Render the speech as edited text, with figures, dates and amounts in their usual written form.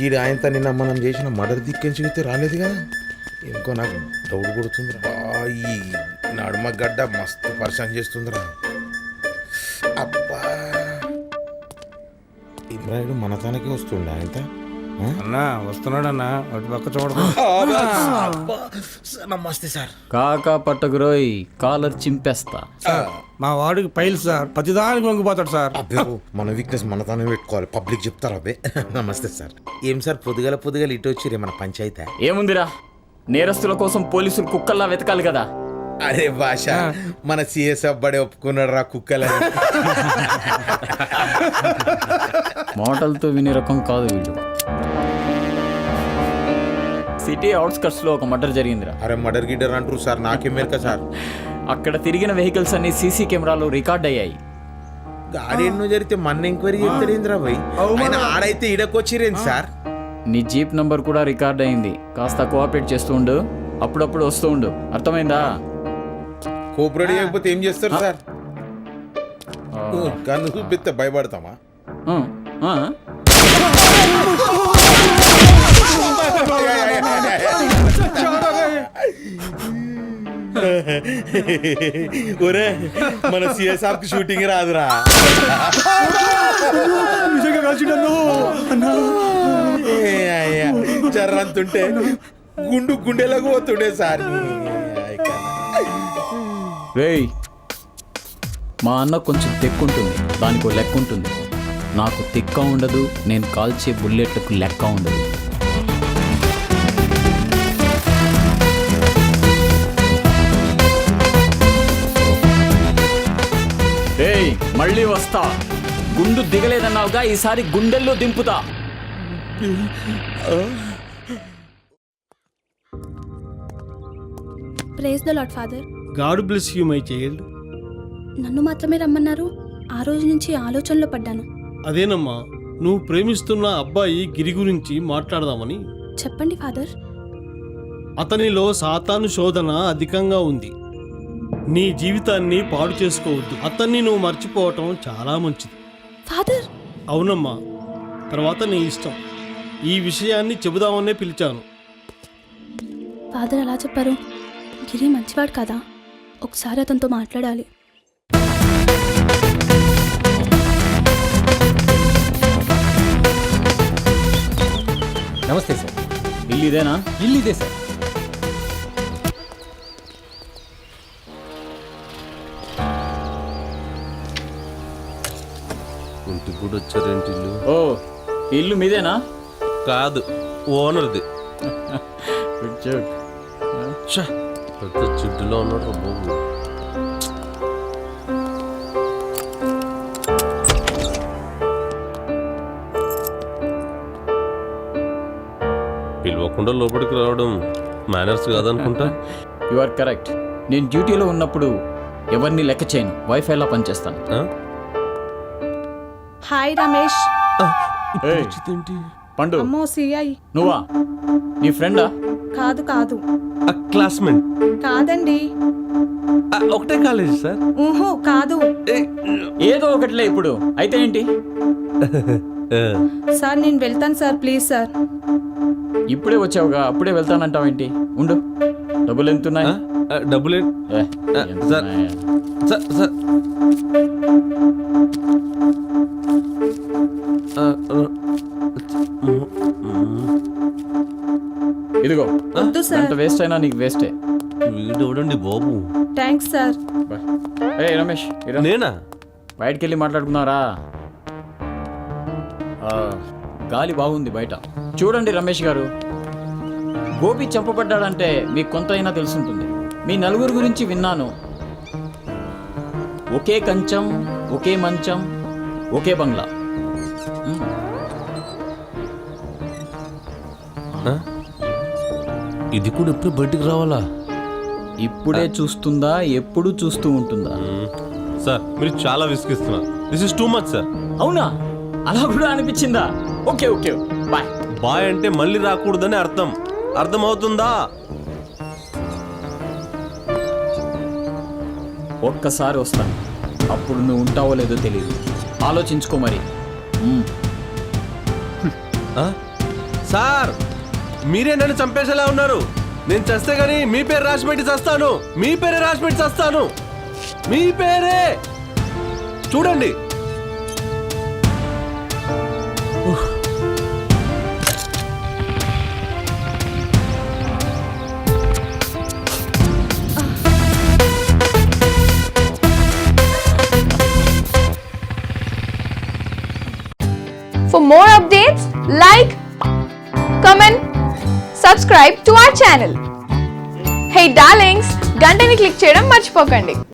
గీడు ఆయనతో నిన్న మనం చేసిన మర్డర్ దిక్కించి అయితే రాలేదు కదా. ఇంకో నాకు డౌట్ కొడుతుందిరా. ఈ నడుమ గడ్డ మస్తు పరిశాన్ చేస్తుందిరా. అబ్బా ఇబ్రాహిం మన తనకి వస్తుండే ఆయనతో. అన్నా వస్తున్నాడన్నా అటు పక్క చూడదు. నమస్తే సార్. కాకా పట్టకురోయ్, కాలర్ చింపేస్తా. మా వాడికి పైలు సార్, ప్రతిదానికి వంగిపోతాడు సార్. అబ్బే మన వీక్నెస్ మన తానే పెట్టుకోవాలి, పబ్లిక్ చెప్తారు. అబ్బే నమస్తే సార్. ఏం సార్ పొద్దుగల ఇటు వచ్చిరే మన పంచాయతీ? ఏముందిరా, నేరస్తుల కోసం పోలీసులు కుక్కల్లా వెతకాలి కదా. అరే భాష, మన సిఎస్ అబ్బాడే ఒప్పుకున్నాడు రా కుక్కల. మాటలతో వినే రకం కాదు వీళ్ళు. సిటీ అవుట్స్కట్స్ లో ఒక మర్డర్ జరిగిందిరా. అరే మర్డర్ గిడ్డర్ అంటారు సార్, నాకేం మేరక సార్. అక్కడ తిరిగిన వెహికల్స్ అన్ని సీసీ కెమెరాలో రికార్డ్ అయ్యాయి. గాడి ఎన్నో జరిగితే మన ఎంక్వైరీ చేస్తాడేంద్రా భయ్. ఆయన ఆడైతే ఈడకొచ్చిరేంది సార్. నీ జీప్ నంబర్ కూడా రికార్డ్ అయింది. కాస్త కోఆపరేట్ చేస్తూ ఉండు, అప్పుడప్పుడు వస్తూ ఉండు, అర్థమైందా? కోఆపరేట్ చేయకపోతే ఏం చేస్తారు సార్? కన్ను చూపిస్తే భయపడతామా? ఒరే మన సిఎస్ కి షూటింగ్ రాదురా. జర్రంతుంటే గుండెలకు పోతుండే సార్. రేయ్, మా అన్న కొంచెం తెక్కుంటుంది, దానికి లెక్క ఉంటుంది. నాకు తిక్క ఉండదు, నేను కాల్చే బుల్లెట్లకు లెక్క ఉండదు. రేయ్, మళ్ళీ వస్తా. గుండు దిగలేదన్నావుగా, ఈసారి గుండెల్లో దింపుతా. Praise the Lord father. God bless you my child. నన్ను మాత్రమే రమ్మన్నారు. ఆ రోజు నుంచి ఆలోచనలో పడ్డాను. అదేనమ్మా, నువ్వు ప్రేమిస్తున్న అబ్బాయి గిరి గురించి మాట్లాడదామని. చెప్పండి ఫాదర్. అతనిలో సాతాను శోధన అధికంగా ఉంది. నీ జీవితాన్ని పాడు చేసుకోవద్దు. అతన్ని నువ్వు మర్చిపోవటం చాలా మంచిది. ఫాదర్. అవునమ్మా, తర్వాత నీ ఇష్టం. ఈ విషయాన్ని చెబుదామనే పిలిచాను. ఫాదర్ అలా చెప్పారు. గిరి మంచివాడు కదా, ఒకసారి అతనితో మాట్లాడాలి. నమస్తే సార్. ఇల్లు ఇదేనా? ఇల్లు ఇదే సార్. ఇంటికి కూడా వచ్చారేంటి? ఇల్లు ఓ, ఇల్లు మీదేనా? కాదు, ఓనర్ది. పెద్ద జిడ్డులో ఉన్నాడు బాబు. పిలవకుండా లోపలికి రావడం మేనర్స్ కాదనుకుంటా. You are correct. నేను డ్యూటీలో ఉన్నప్పుడు ఎవరిని లెక్క చేయను, వైఫైలా పనిచేస్తాను. హాయ్ రమేష్. పండు, అమ్మో సిఐ. నువ్వా? నీ ఫ్రెండా? కాదు కాదు, క్లాస్మేట్. కాదండి. ఒకటే కాలేజ్ సార్. ఊహో కాదు. ఏదో ఒకటిలే. ఇప్పుడు అయితే ఏంటి? సార్ నేను వెళ్తాను సార్, ప్లీజ్ సార్. ఇప్పుడే వచ్చావుగా, అప్పుడే వెళ్తానంటావేంటి? ఉండు, డబ్బులు ఎంతున్నాయి? డబ్బులు సార్. సార్ సార్ ఇదిగో, వద్దు సార్. ఎంత వేస్ట్ అయినా నీకు వేస్టే. వీడు ఎవడండి బాబు? Thanks sir. ఏ రమేష్, నేనా? బయటికి వెళ్ళి మాట్లాడుకున్నారా? గాలి బాగుంది బయట. చూడండి రమేష్ గారు, గోపి చంపబడ్డాడంటే మీకు కొంత అయినా తెలుసుంటుంది. మీ నలుగురు గురించి విన్నాను. ఒకే కంచం, ఒకే మంచం, ఒకే బంగ్లా. ఇది కూడా ఎప్పుడు బయటికి రావాలా? ఇప్పుడే చూస్తుందా, ఎప్పుడు చూస్తూ ఉంటుందా? సార్ మీరు చాలా విసిగిస్తున్నారు. This is too much sir. అవునా? అలా కూడా అనిపించిందా? Okay okay, bye. బాయ్ అంటే మళ్ళీ రాకూడదని అర్థం. అర్థమవుతుందా? ఒక్కసారి వస్తాను, అప్పుడు నువ్వు ఉంటావో లేదో తెలియదు. ఆలోచించుకో మరి. సార్ మీరే నన్ను చంపేసేలా ఉన్నారు. నేను చస్తే గానీ మీ పేరు రాసి పెట్టి చస్తాను. మీ పేరే రాసి పెట్టి చస్తాను. మీ పేరే చూడండి. For more updates, like, comment, subscribe to our channel. Hey darlings, గంటని click చేయడం మర్చిపోకండి.